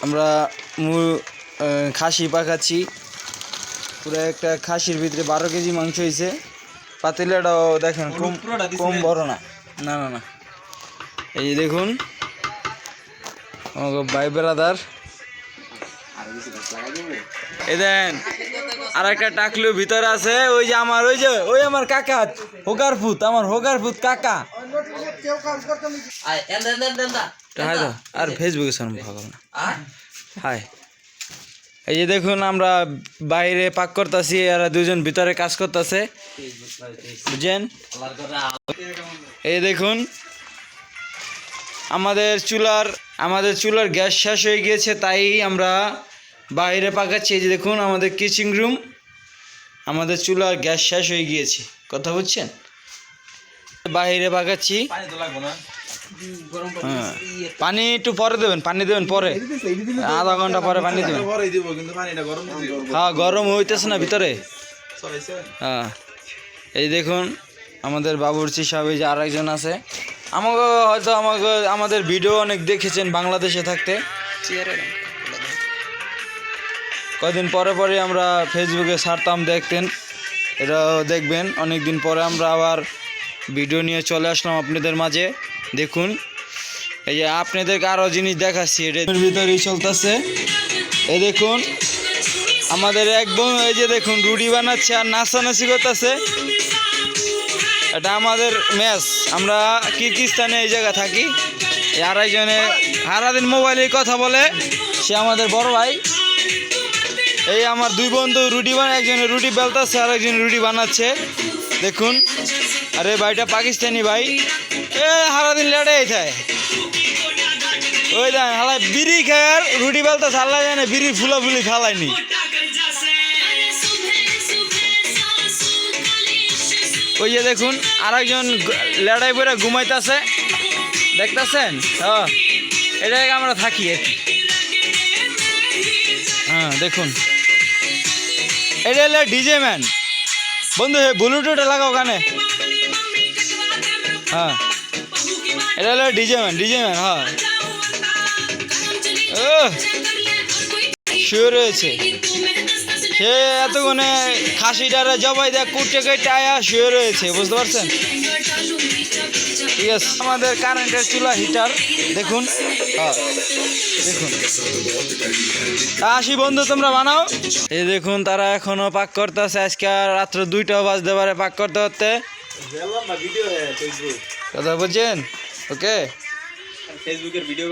আমরা খাসি পাকাচ্ছি। পুরো একটা খাসির ভিতরে 12 কেজি মাংস হয়েছে। পাতিলাটাও দেখেন কম বড় না, না না না। এই যে দেখুন আমাকে ভাই ব্রাদার, এই দেন আর একটা টাকলু ভিতরে আছে। ওই যে আমার কাকা হোগারপুত, আমার হোগারপুত কাকা। আর ফেসবুকে হাই। এই যে দেখুন আমরা বাইরে পাক করতেছি, আর দুজন ভিতরে কাজ করতেছে, বুঝছেন? এই দেখুন আমাদের চুলার গ্যাস শেষ হয়ে গিয়েছে, তাই আমরা বাইরে পাকাচ্ছি। এই যে দেখুন আমাদের কিচেন রুম, আমাদের চুলার গ্যাস শেষ হয়ে গিয়েছে, কথা বুঝছেন? বাইরে পাকাচ্ছি। হ্যাঁ, পানি একটু পরে দেবেন, পানি দেবেন পরে, আধা ঘন্টা পরে পানি দেবেন। হ্যাঁ, গরম হইতেছে না ভিতরে। হ্যাঁ, এই দেখুন আমাদের বাবুর্চি সাহেব, এই যে আরেকজন আছে। আমাদের ভিডিও অনেক দেখেছেন বাংলাদেশে থাকতে। কয়দিন পরে পরে আমরা ফেসবুকে ছাড়তাম, দেখতেন, এটাও দেখবেন। অনেক দিন পরে আমরা আবার ভিডিও নিয়ে চলে আসলাম আপনাদের মাঝে। দেখুন এই যে আপনাদেরকে আরও জিনিস দেখাচ্ছি, এটার ভিতরেই চলতেছে। এই দেখুন আমাদের এই যে দেখুন রুটি বানাচ্ছে আর নাচানাচি করতেছে। এটা আমাদের মেস, আমরা কিরগিজস্তানে এই জায়গায় থাকি। আরেকজনে সারাদিন মোবাইলে কথা বলে, সে আমাদের বড় ভাই। এই আমার দুই বন্ধু রুটি একজনে রুটি বেলতেছে আর একজন রুটি বানাচ্ছে, দেখুন। আর এই ভাইটা পাকিস্তানি ভাই, সারাদিন লেটাই থাকে। ওই দেন হালাই বিড়ি খায় আর রুটি বেলতেছে, আল্লাহ জানে বিড়ি ফুলাফুলি খালায়নি। ওই যে দেখুন আরেকজন লেটাই পরে ঘুমাইতেছে, দেখতেছেন? হ্যাঁ, এটাকে আমরা থাকি। হ্যাঁ দেখুন, এটা হলো ডিজে ম্যান। বন্ধু ব্লুটুথে লাগাও কানে। হ্যাঁ, এটা হলো ডিজে ম্যান। হ্যাঁ, শুয়ে রয়েছে সে, এতক্ষণে খাসিটারে জবাই দেয় কুটে কেটে আয়া শুয়ে রয়েছে, বুঝতে পারছেন? ঠিক আছে, আমাদের কারেন্টের চুলা হিটার দেখুন। হ্যাঁ দেখুন, আসি বন্ধু তোমরা বানাও। এই দেখুন তারা এখনো পাক করতেছে। আজকে রাত্র 2টা বাজতে পারে পাক করতে করতে, কথা বলছেন? ওকে, ফেসবুকের ভিডিও